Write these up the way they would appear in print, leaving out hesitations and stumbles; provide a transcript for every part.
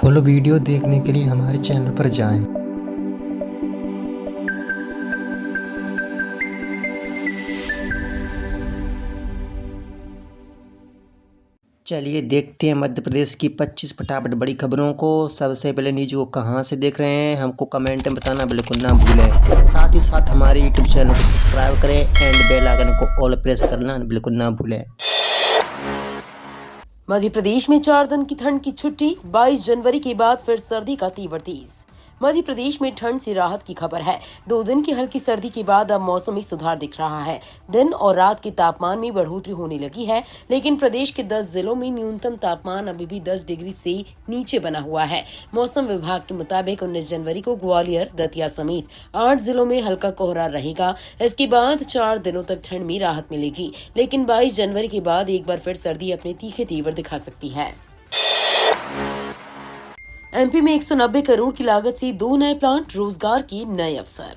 Full video देखने के लिए हमारे चैनल पर जाएं। चलिए देखते हैं मध्य प्रदेश की 25 फटाफट बड़ी खबरों को। सबसे पहले न्यूज़ को कहां से देख रहे हैं हमको कमेंट में बताना बिल्कुल ना भूलें। साथ ही साथ हमारे यूट्यूब चैनल को सब्सक्राइब करें एंड बेल आइकन को ऑल प्रेस करना बिल्कुल ना भूलें। मध्य प्रदेश में 4 दिन की ठंड की छुट्टी। 22 जनवरी के बाद फिर सर्दी का तीव्र तेज। मध्य प्रदेश में ठंड से राहत की खबर है। 2 दिन की हल्की सर्दी के बाद अब मौसम में सुधार दिख रहा है। दिन और रात के तापमान में बढ़ोतरी होने लगी है, लेकिन प्रदेश के 10 जिलों में न्यूनतम तापमान अभी भी 10 डिग्री से नीचे बना हुआ है। मौसम विभाग के मुताबिक 19 जनवरी को ग्वालियर, दतिया समेत 8 जिलों में हल्का कोहरा रहेगा। इसके बाद 4 दिनों तक ठंड में राहत मिलेगी, लेकिन 22 जनवरी के बाद एक बार फिर सर्दी अपने तीखे तेवर दिखा सकती है। एमपी में 190 करोड़ की लागत से 2 नए प्लांट, रोजगार के नए अवसर।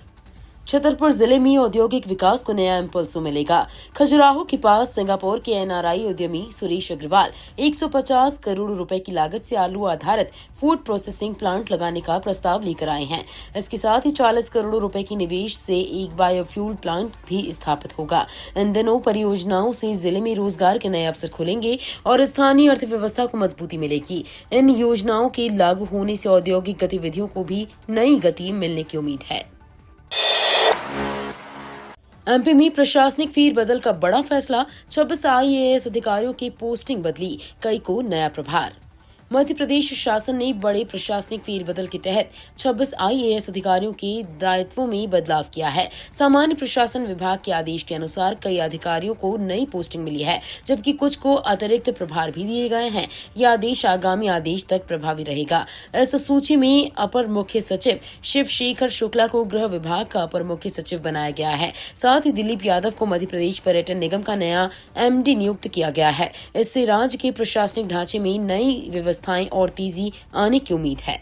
छतरपुर जिले में औद्योगिक विकास को नया इम्पल्स मिलेगा। खजुराहो के पास सिंगापुर के एनआरआई उद्यमी सुरेश अग्रवाल 150 करोड़ रुपए की लागत से आलू आधारित फूड प्रोसेसिंग प्लांट लगाने का प्रस्ताव लेकर आए हैं। इसके साथ ही 40 करोड़ रुपए की निवेश से एक बायोफ्यूल प्लांट भी स्थापित होगा। इन दिनों परियोजनाओं से जिले में रोजगार के नए अवसर खुलेंगे और स्थानीय अर्थव्यवस्था को मजबूती मिलेगी। इन योजनाओं के लागू होने से औद्योगिक गतिविधियों को भी नई गति मिलने की उम्मीद है। एमपी में प्रशासनिक फेरबदल का बड़ा फैसला। 26 आईएएस अधिकारियों की पोस्टिंग बदली, कई को नया प्रभार। मध्य प्रदेश शासन ने बड़े प्रशासनिक फेरबदल के तहत 26 आईएएस अधिकारियों के दायित्वों में बदलाव किया है। सामान्य प्रशासन विभाग के आदेश के अनुसार कई अधिकारियों को नई पोस्टिंग मिली है, जबकि कुछ को अतिरिक्त प्रभार भी दिए गए हैं। यह आदेश आगामी आदेश तक प्रभावी रहेगा। इस सूची में अपर मुख्य सचिव शिवशेखर शुक्ला को गृह विभाग का अपर मुख्य सचिव बनाया गया है। साथ ही दिलीप यादव को मध्य प्रदेश पर्यटन निगम का नया एमडी नियुक्त किया गया है। इससे राज्य के प्रशासनिक ढांचे में नई व्यवस्थाएं और तेजी आने की उम्मीद है।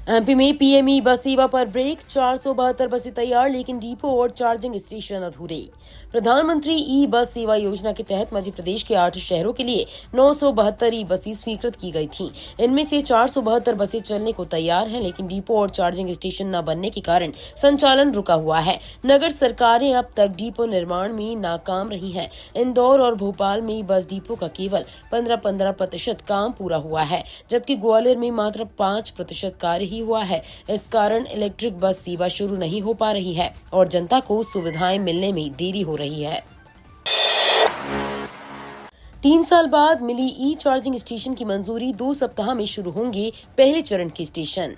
एमपी में पीएमई बस सेवा पर ब्रेक। 472 बसें तैयार, लेकिन डिपो और चार्जिंग स्टेशन अधूरे। प्रधानमंत्री ई बस सेवा योजना के तहत मध्य प्रदेश के 8 शहरों के लिए 972 ई बसें स्वीकृत की गई थीं। इनमें से 472 बसें चलने को तैयार हैं, लेकिन डिपो और चार्जिंग स्टेशन न बनने के कारण संचालन रुका हुआ है। नगर सरकारें अब तक डिपो निर्माण में नाकाम रही हैं। इंदौर और भोपाल में बस डिपो का केवल 15% काम पूरा हुआ है, जबकि ग्वालियर में मात्र 5% कार्य ही हुआ है। इस कारण इलेक्ट्रिक बस सेवा शुरू नहीं हो पा रही है और जनता को सुविधाएं मिलने में देरी हो रही है। 3 साल बाद मिली ई चार्जिंग स्टेशन की मंजूरी। 2 सप्ताह में शुरू होंगे पहले चरण के स्टेशन।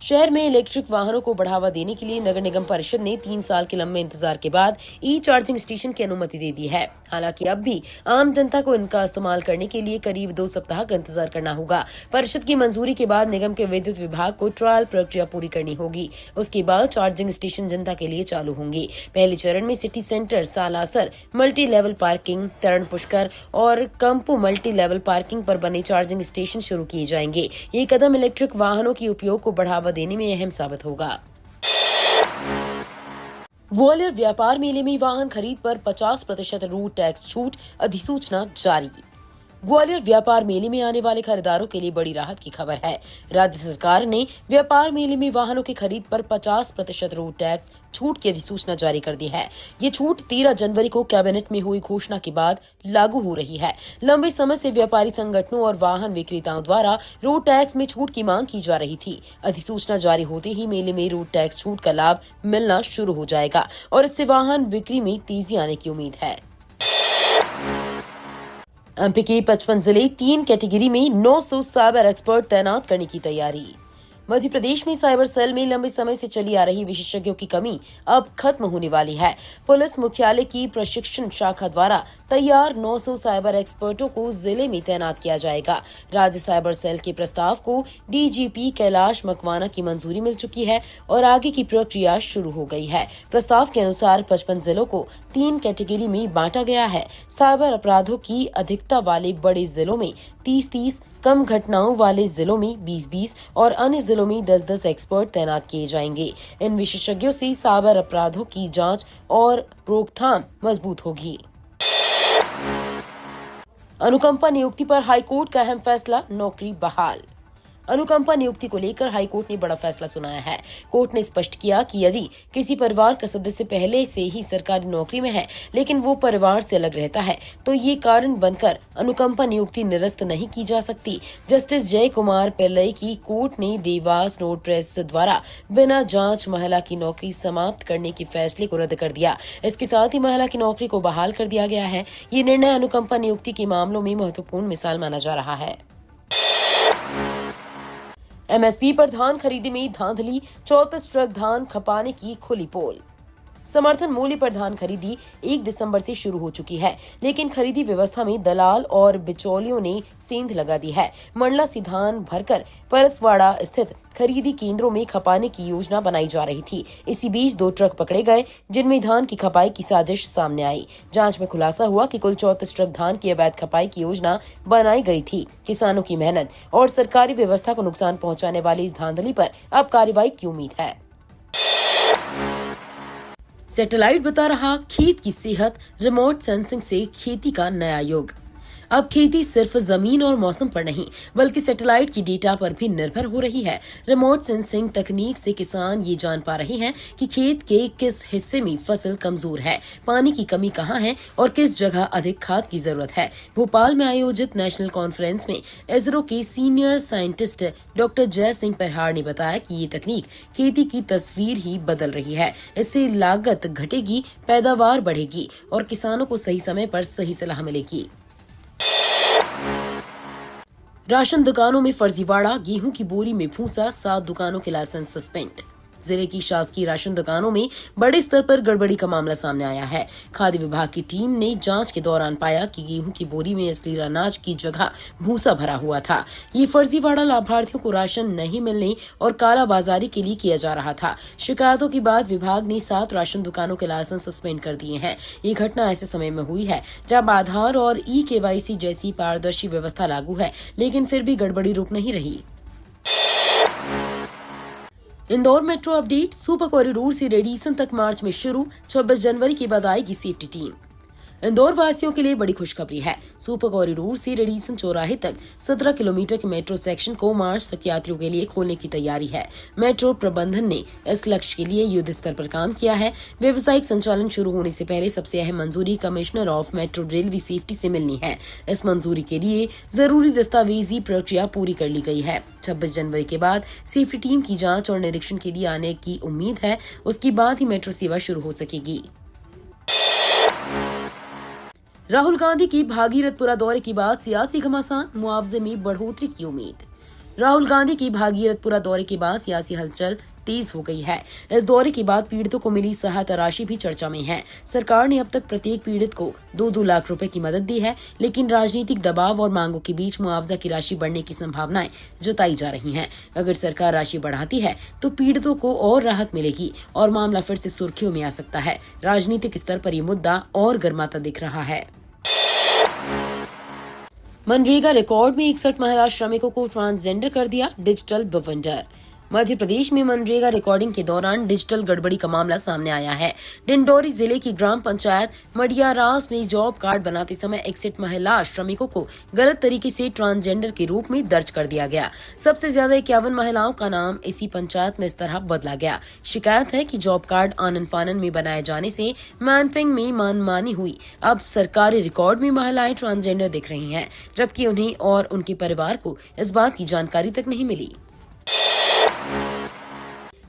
शहर में इलेक्ट्रिक वाहनों को बढ़ावा देने के लिए नगर निगम परिषद ने 3 साल के लंबे इंतजार के बाद ई चार्जिंग स्टेशन की अनुमति दे दी है। हालांकि अब भी आम जनता को इनका इस्तेमाल करने के लिए करीब 2 सप्ताह का इंतजार करना होगा। परिषद की मंजूरी के बाद निगम के विद्युत विभाग को ट्रायल प्रक्रिया पूरी करनी होगी। उसके बाद चार्जिंग स्टेशन जनता के लिए चालू होंगे। पहले चरण में city centre, Salasar multi level parking, Taran Pushkar और कंपू मल्टी लेवल पार्किंग पर बने चार्जिंग स्टेशन शुरू किए जाएंगे। ये कदम इलेक्ट्रिक वाहनों के उपयोग को बढ़ावा देने में अहम साबित होगा। ग्वालियर व्यापार मेले में वाहन खरीद पर 50% रोड टैक्स छूट, अधिसूचना जारी। ग्वालियर व्यापार मेले में आने वाले खरीदारों के लिए बड़ी राहत की खबर है। राज्य सरकार ने व्यापार मेले में वाहनों की खरीद पर 50% रोड टैक्स छूट की अधिसूचना जारी कर दी है। ये छूट 13 जनवरी को कैबिनेट में हुई घोषणा के बाद लागू हो रही है। लंबे समय से व्यापारी संगठनों और वाहन विक्रेताओं द्वारा रोड टैक्स में छूट की मांग की जा रही थी। अधिसूचना जारी होते ही मेले में रोड टैक्स छूट का लाभ मिलना शुरू हो जाएगा और इससे वाहन बिक्री में तेजी आने की उम्मीद है। एमपी के 55 जिले 3 कैटेगरी में 900 साइबर एक्सपर्ट तैनात करने की तैयारी। मध्य प्रदेश में साइबर सेल में लंबे समय से चली आ रही विशेषज्ञों की कमी अब खत्म होने वाली है। पुलिस मुख्यालय की प्रशिक्षण शाखा द्वारा तैयार 900 साइबर एक्सपर्टों को जिले में तैनात किया जाएगा। राज्य साइबर सेल के प्रस्ताव को डीजीपी कैलाश मकवाना की मंजूरी मिल चुकी है और आगे की प्रक्रिया शुरू हो गई है। प्रस्ताव के अनुसार 55 जिलों को 3 कैटेगरी में बांटा गया है। साइबर अपराधों की अधिकता वाले बड़े जिलों में 30-30, कम घटनाओं वाले जिलों में 20-20 और अन्य जिलों में 10-10 एक्सपर्ट तैनात किए जाएंगे। इन विशेषज्ञों से साइबर अपराधों की जांच और रोकथाम मजबूत होगी। अनुकंपा नियुक्ति पर हाईकोर्ट का अहम फैसला, नौकरी बहाल। अनुकंपा नियुक्ति को लेकर हाईकोर्ट ने बड़ा फैसला सुनाया है। कोर्ट ने स्पष्ट किया कि यदि किसी परिवार का सदस्य पहले से ही सरकारी नौकरी में है लेकिन वो परिवार से अलग रहता है तो ये कारण बनकर अनुकंपा नियुक्ति निरस्त नहीं की जा सकती। जस्टिस जय कुमार पिल्लई की कोर्ट ने देवास नोटरेस द्वारा बिना जांच महिला की नौकरी समाप्त करने के फैसले को रद्द कर दिया। इसके साथ ही महिला की नौकरी को बहाल कर दिया गया है। ये निर्णय अनुकंपा नियुक्ति के मामलों में महत्वपूर्ण मिसाल माना जा रहा है। एमएसपी पर धान खरीदी में धांधली, 34 ट्रक धान खपाने की खुली पोल। समर्थन मूल्य पर धान खरीदी 1 दिसंबर से शुरू हो चुकी है, लेकिन खरीदी व्यवस्था में दलाल और बिचौलियों ने सेंध लगा दी है। मंडला से धान भरकर परसवाड़ा स्थित खरीदी केंद्रों में खपाने की योजना बनाई जा रही थी। इसी बीच 2 ट्रक पकड़े गए जिनमें धान की खपाई की साजिश सामने आई। जांच में खुलासा हुआ कि कुल 34 ट्रक धान की अवैध खपाई की योजना बनाई गई थी। किसानों की मेहनत और सरकारी व्यवस्था को नुकसान पहुंचाने वाली इस धांधली पर अब कार्रवाई की उम्मीद है। सैटेलाइट बता रहा खेत की सेहत, रिमोट सेंसिंग से खेती का नया युग। अब खेती सिर्फ जमीन और मौसम पर नहीं बल्कि सैटेलाइट की डेटा पर भी निर्भर हो रही है। रिमोट सेंसिंग तकनीक से किसान ये जान पा रहे हैं कि खेत के किस हिस्से में फसल कमजोर है, पानी की कमी कहाँ है और किस जगह अधिक खाद की जरूरत है। भोपाल में आयोजित नेशनल कॉन्फ्रेंस में इसरो के सीनियर साइंटिस्ट डॉक्टर जय सिंह परहार ने बताया कि ये तकनीक खेती की तस्वीर ही बदल रही है। इससे लागत घटेगी, पैदावार बढ़ेगी और किसानों को सही समय पर सही सलाह मिलेगी। राशन दुकानों में फर्जीवाड़ा, गेहूं की बोरी में भूसा, 7 दुकानों के लाइसेंस सस्पेंड। जिले की शासकीय राशन दुकानों में बड़े स्तर पर गड़बड़ी का मामला सामने आया है। खाद्य विभाग की टीम ने जांच के दौरान पाया कि गेहूं की बोरी में असली अनाज की जगह भूसा भरा हुआ था। ये फर्जीवाड़ा लाभार्थियों को राशन नहीं मिलने और कालाबाजारी के लिए किया जा रहा था। शिकायतों के बाद विभाग ने 7 राशन दुकानों के लाइसेंस सस्पेंड कर दिए हैं। ये घटना ऐसे समय में हुई है जब आधार और ई-केवाईसी जैसी पारदर्शी व्यवस्था लागू है, लेकिन फिर भी गड़बड़ी रुक नहीं रही। Indore metro update, super corridor से रेडिसन तक मार्च में शुरू, 26 जनवरी के बाद आएगी सेफ्टी टीम। इंदौर वासियों के लिए बड़ी खुशखबरी है। सुपर कॉरिडोर से रेडिसन चौराहे तक 17 किलोमीटर के मेट्रो सेक्शन को मार्च तक यात्रियों के लिए खोलने की तैयारी है। मेट्रो प्रबंधन ने इस लक्ष्य के लिए युद्ध स्तर पर काम किया है। व्यावसायिक संचालन शुरू होने से पहले सबसे अहम मंजूरी commissioner of metro railway safety से मिलनी है। इस मंजूरी के लिए जरूरी दस्तावेजी प्रक्रिया पूरी कर ली गई है। 26 जनवरी के बाद सेफ्टी टीम की जांच और निरीक्षण के लिए आने की उम्मीद है। उसके बाद ही मेट्रो सेवा शुरू हो सकेगी। राहुल गांधी की भागीरथपुरा दौरे के बाद सियासी घमासान, मुआवजे में बढ़ोतरी की उम्मीद। राहुल गांधी की भागीरथपुरा दौरे के बाद सियासी हलचल तेज हो गई है। इस दौरे के बाद पीड़ितों को मिली सहायता राशि भी चर्चा में है। सरकार ने अब तक प्रत्येक पीड़ित को 2-2 लाख रुपए की मदद दी है, लेकिन राजनीतिक दबाव और मांगों के बीच मुआवजा की राशि बढ़ने की संभावनाएं जताई जा रही हैं। अगर सरकार राशि बढ़ाती है तो पीड़ितों को और राहत मिलेगी और मामला फिर से सुर्खियों में आ सकता है। राजनीतिक स्तर पर यह मुद्दा और गर्माता दिख रहा है। मनरेगा रिकॉर्ड में 61 महिला श्रमिकों को ट्रांसजेंडर कर दिया डिजिटल बवंडर। मध्य प्रदेश में मनरेगा रिकॉर्डिंग के दौरान डिजिटल गड़बड़ी का मामला सामने आया है। डिंडोरी जिले की ग्राम पंचायत मडियारास में जॉब कार्ड बनाते समय 61 महिला श्रमिकों को गलत तरीके से ट्रांसजेंडर के रूप में दर्ज कर दिया गया। सबसे ज्यादा 51 महिलाओं का नाम इसी पंचायत में इस तरह बदला गया। शिकायत है कि जॉब कार्ड आनन फानन में बनाए जाने से मैनपिंग में मनमानी हुई। अब सरकारी रिकॉर्ड में महिलाएं ट्रांसजेंडर दिख रही हैं, जबकि उन्हें और उनके परिवार को इस बात की जानकारी तक नहीं मिली।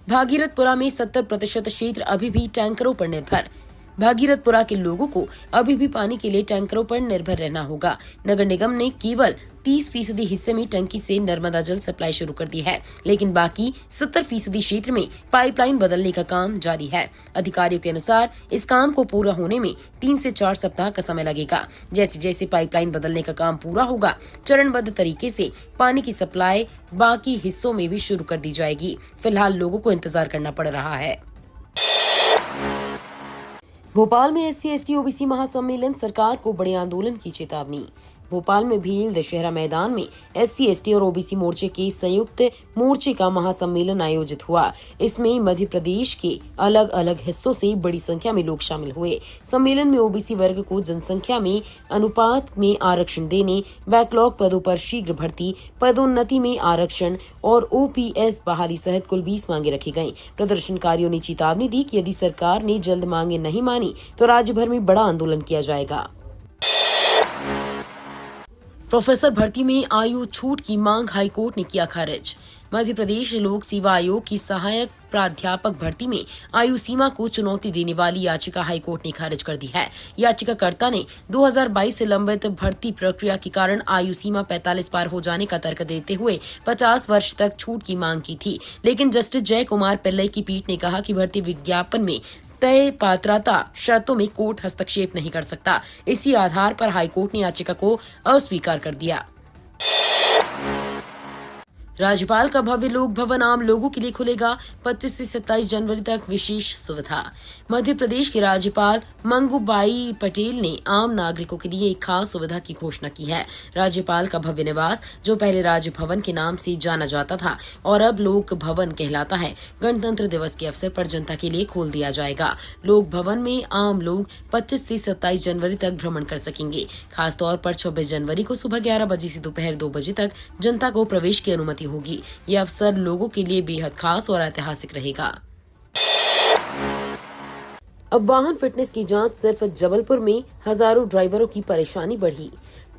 भागीरथपुरा में 70% क्षेत्र अभी भी टैंकरों पर निर्भर। भागीरथपुरा के लोगों को अभी भी पानी के लिए टैंकरों पर निर्भर रहना होगा। नगर निगम ने केवल 30% हिस्से में टंकी से नर्मदा जल सप्लाई शुरू कर दी है, लेकिन बाकी 70% क्षेत्र में पाइपलाइन बदलने का काम जारी है। अधिकारियों के अनुसार इस काम को पूरा होने में 3 से 4 सप्ताह का समय लगेगा। जैसे जैसे पाइपलाइन बदलने का काम पूरा होगा, चरणबद्ध तरीके से पानी की सप्लाई बाकी हिस्सों में भी शुरू कर दी जाएगी। फिलहाल लोगों को इंतजार करना पड़ रहा है। भोपाल में SC/ST OBC महासम्मेलन, सरकार को बड़े आंदोलन की चेतावनी। भोपाल में भील दशहरा मैदान में SC, ST और OBC मोर्चे के संयुक्त मोर्चे का महासम्मेलन आयोजित हुआ। इसमें मध्य प्रदेश के अलग अलग हिस्सों से बड़ी संख्या में लोग शामिल हुए। सम्मेलन में OBC वर्ग को जनसंख्या में अनुपात में आरक्षण देने, बैकलॉग पदों पर शीघ्र भर्ती, पदोन्नति में आरक्षण और OPS बहाली सहित कुल 20 मांगे रखी गईं। प्रदर्शनकारियों ने चेतावनी दी कि यदि सरकार ने जल्द मांगे नहीं मानी तो राज्य भर में बड़ा आंदोलन किया जाएगा। प्रोफेसर भर्ती में आयु छूट की मांग हाईकोर्ट ने किया खारिज। मध्य प्रदेश लोक सेवा आयोग की सहायक प्राध्यापक भर्ती में आयु सीमा को चुनौती देने वाली याचिका हाईकोर्ट ने खारिज कर दी है। याचिकाकर्ता ने 2022 से लंबित भर्ती प्रक्रिया के कारण आयु सीमा 45 पार हो जाने का तर्क देते हुए 50 वर्ष तक छूट की मांग की थी, लेकिन जस्टिस जय कुमार पिल्लई की पीठ ने कहा कि भर्ती विज्ञापन में तय पात्रता शर्तों में कोर्ट हस्तक्षेप नहीं कर सकता। इसी आधार पर हाईकोर्ट ने याचिका को अस्वीकार कर दिया। राज्यपाल का भव्य लोक भवन आम लोगों के लिए खुलेगा। 25 से 27 जनवरी तक विशेष सुविधा। मध्य प्रदेश के राज्यपाल मंगूबाई पटेल ने आम नागरिकों के लिए एक खास सुविधा की घोषणा की है। राज्यपाल का भव्य निवास, जो पहले राजभवन के नाम से जाना जाता था और अब लोक भवन कहलाता है, गणतंत्र दिवस के अवसर पर जनता के लिए खोल दिया जाएगा। लोक भवन में आम लोग 25 से 27 जनवरी तक भ्रमण कर सकेंगे। खासतौर पर 26 जनवरी को सुबह 11 बजे से दोपहर 2 बजे तक जनता को प्रवेश की अनुमति होगी। यह अवसर लोगों के लिए बेहद खास और ऐतिहासिक रहेगा। अब वाहन फिटनेस की जांच सिर्फ जबलपुर में हजारों ड्राइवरों की परेशानी बढ़ी।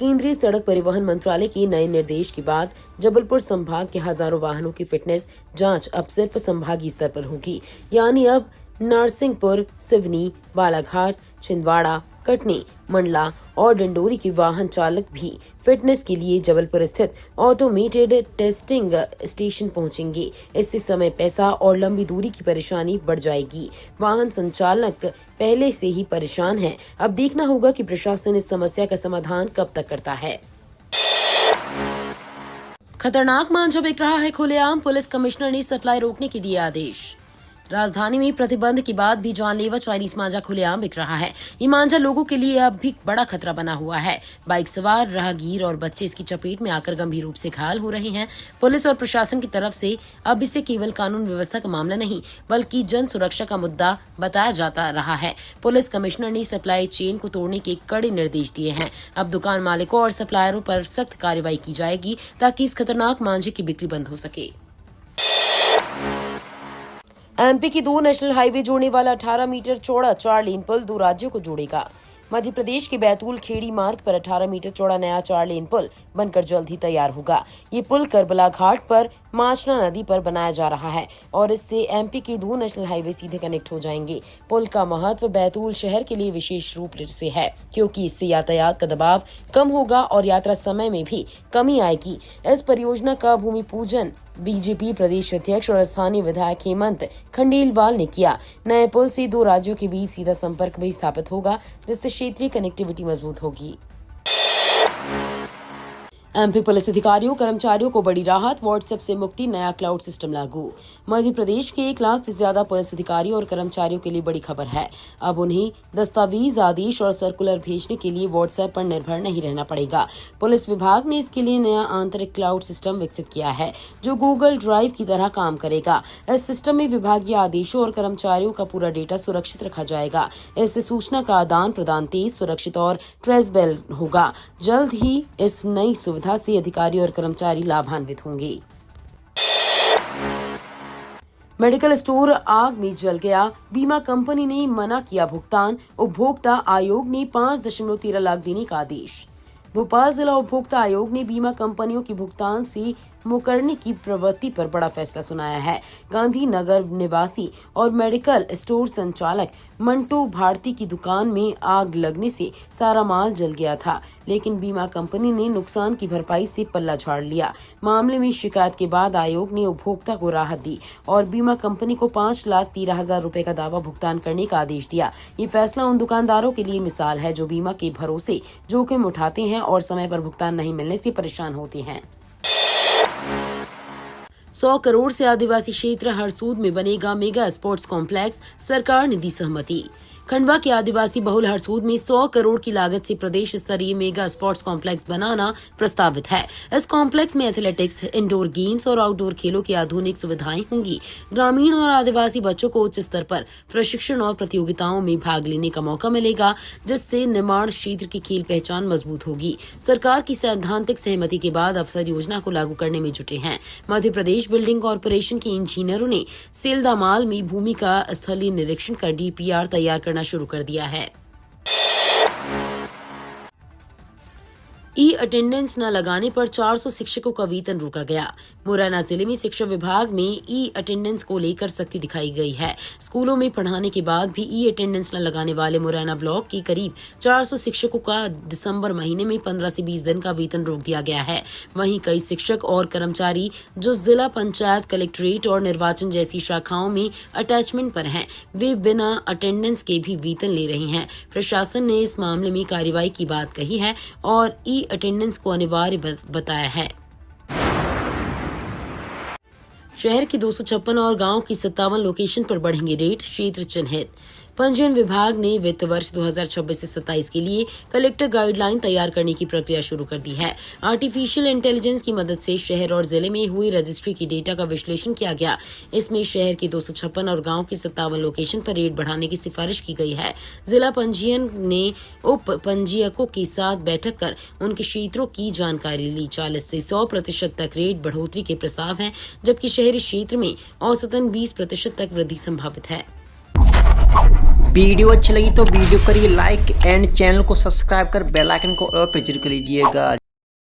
केंद्रीय सड़क परिवहन मंत्रालय के नए निर्देश के बाद जबलपुर संभाग के हजारों वाहनों की फिटनेस जांच अब सिर्फ संभागीय स्तर पर होगी। यानी अब नरसिंहपुर, सिवनी, बालाघाट, छिंदवाड़ा, कटनी, मंडला और डिंडोरी के वाहन चालक भी फिटनेस के लिए जबलपुर स्थित ऑटोमेटेड टेस्टिंग स्टेशन पहुंचेंगे। इससे समय, पैसा और लंबी दूरी की परेशानी बढ़ जाएगी। वाहन संचालक पहले से ही परेशान हैं। अब देखना होगा कि प्रशासन इस समस्या का समाधान कब तक करता है। खतरनाक मांझा बिक रहा है खुलेआम। पुलिस कमिश्नर ने सप्लाई रोकने के दिए आदेश। राजधानी में प्रतिबंध के बाद भी जानलेवा चाइनीज मांझा खुलेआम बिक रहा है। ये मांझा लोगों के लिए अब भी बड़ा खतरा बना हुआ है। बाइक सवार, राहगीर और बच्चे इसकी चपेट में आकर गंभीर रूप से घायल हो रहे हैं। पुलिस और प्रशासन की तरफ से अब इसे केवल कानून व्यवस्था का मामला नहीं, बल्कि जन सुरक्षा का मुद्दा बताया जाता रहा है। पुलिस कमिश्नर ने सप्लाई चेन को तोड़ने के कड़े निर्देश दिए हैं। अब दुकान मालिकों और सप्लायरों पर सख्त कार्रवाई की जाएगी ताकि इस खतरनाक मांझे की बिक्री बंद हो सके। MP की 2 नेशनल हाईवे जोड़ने वाला 18 मीटर चौड़ा 4 लेन पुल 2 राज्यों को जोड़ेगा। मध्य प्रदेश के बैतूल खेड़ी मार्ग पर 18 मीटर चौड़ा नया 4 लेन पुल बनकर जल्द ही तैयार होगा। ये पुल करबला घाट पर माचना नदी पर बनाया जा रहा है और इससे MP के 2 नेशनल हाईवे सीधे कनेक्ट हो जाएंगे। पुल का महत्व बैतूल शहर के लिए विशेष रूप से है, क्योंकि इससे यातायात का दबाव कम होगा और यात्रा समय में भी कमी आएगी। इस परियोजना का भूमि पूजन BJP प्रदेश अध्यक्ष और स्थानीय विधायक हेमंत खंडेलवाल ने किया। नए पुल से 2 राज्यों के बीच सीधा संपर्क भी स्थापित होगा, जिससे क्षेत्रीय कनेक्टिविटी मजबूत होगी। MP पुलिस अधिकारियों कर्मचारियों को बड़ी राहत। व्हाट्सएप से मुक्ति, नया क्लाउड सिस्टम लागू। मध्य प्रदेश के 1 लाख से ज्यादा पुलिस अधिकारियों और कर्मचारियों के लिए बड़ी खबर है। अब उन्हें दस्तावेज, आदेश और सर्कुलर भेजने के लिए व्हाट्सएप पर निर्भर नहीं रहना पड़ेगा। पुलिस विभाग ने इसके लिए नया आंतरिक क्लाउड सिस्टम विकसित किया है, जो गूगल ड्राइव की तरह काम करेगा। इस सिस्टम में विभागीय आदेशों और कर्मचारियों का पूरा डेटा सुरक्षित रखा जाएगा। इससे सूचना का आदान प्रदान तेज, सुरक्षित और ट्रेसेबल होगा। जल्द ही इस नई सुविधा से अधिकारी और कर्मचारी लाभान्वित होंगे। मेडिकल स्टोर आग में जल गया। बीमा कंपनी ने मना किया भुगतान। उपभोक्ता आयोग ने 5.13 लाख देने का आदेश। भोपाल जिला उपभोक्ता आयोग ने बीमा कंपनियों की भुगतान से मुकरने की प्रवृत्ति पर बड़ा फैसला सुनाया है। गांधीनगर निवासी और मेडिकल स्टोर संचालक मंटू भारती की दुकान में आग लगने से सारा माल जल गया था, लेकिन बीमा कंपनी ने नुकसान की भरपाई से पल्ला झाड़ लिया। मामले में शिकायत के बाद आयोग ने उपभोक्ता को राहत दी और बीमा कंपनी को 5,13,000 रुपए का दावा भुगतान करने का आदेश दिया। ये फैसला उन दुकानदारों के लिए मिसाल है जो बीमा के भरोसे जोखिम उठाते हैं और समय पर भुगतान नहीं मिलने से परेशान होते हैं। 100 करोड़ से आदिवासी क्षेत्र हरसूद में बनेगा मेगा स्पोर्ट्स कॉम्प्लेक्स, सरकार ने दी सहमति। खंडवा के आदिवासी बहुल हरसूद में 100 करोड़ की लागत से प्रदेश स्तरीय मेगा स्पोर्ट्स कॉम्प्लेक्स बनाना प्रस्तावित है। इस कॉम्प्लेक्स में एथलेटिक्स, इंडोर गेम्स और आउटडोर खेलों की आधुनिक सुविधाएं होंगी। ग्रामीण और आदिवासी बच्चों को उच्च स्तर पर प्रशिक्षण और प्रतियोगिताओं में भाग लेने का मौका मिलेगा, जिससे निर्माण क्षेत्र की खेल पहचान मजबूत होगी। सरकार की सैद्धांतिक सहमति के बाद अफसर योजना को लागू करने में जुटे हैं। मध्य प्रदेश बिल्डिंग कॉर्पोरेशन के इंजीनियरों ने सेलदामाल में भूमि का स्थलीय निरीक्षण कर DPR तैयार करना शुरू कर दिया है। अटेंडेंस न लगाने पर 400 शिक्षकों का वेतन रोका गया। मुरैना जिले में शिक्षा विभाग में अटेंडेंस को लेकर सख्ती दिखाई गई है। स्कूलों में पढ़ाने के बाद भी अटेंडेंस न लगाने वाले मुरैना ब्लॉक के करीब 400 शिक्षकों का दिसंबर महीने में 15 से 20 दिन का वेतन रोक दिया गया है। वहीं कई शिक्षक और कर्मचारी जो जिला पंचायत, कलेक्ट्रेट और निर्वाचन जैसी शाखाओं में अटैचमेंट पर हैं, वे बिना अटेंडेंस के भी वेतन ले रहे हैं। प्रशासन ने इस मामले में कार्रवाई की बात कही है और अटेंडेंस को अनिवार्य बताया है। शहर की 256 और गांव की 57 लोकेशन पर बढ़ेंगे रेट, क्षेत्र चिन्हित। पंजीयन विभाग ने वित्त वर्ष 2026 से 27 के लिए कलेक्टर गाइडलाइन तैयार करने की प्रक्रिया शुरू कर दी है। आर्टिफिशियल इंटेलिजेंस की मदद से शहर और जिले में हुई रजिस्ट्री की डेटा का विश्लेषण किया गया। इसमें शहर की 256 और गांव की 57 लोकेशन पर रेट बढ़ाने की सिफारिश की गई है। जिला पंजीयन ने उप पंजीयकों के साथ बैठक कर उनके क्षेत्रों की जानकारी ली। 40 से 100% तक रेट बढ़ोतरी के प्रस्ताव हैं, जबकि शहरी क्षेत्र में औसतन 20% तक वृद्धि संभावित है। वीडियो अच्छी लगी तो वीडियो करिए लाइक एंड चैनल को सब्सक्राइब कर बेल आइकन को और प्रेस कर लीजिएगा।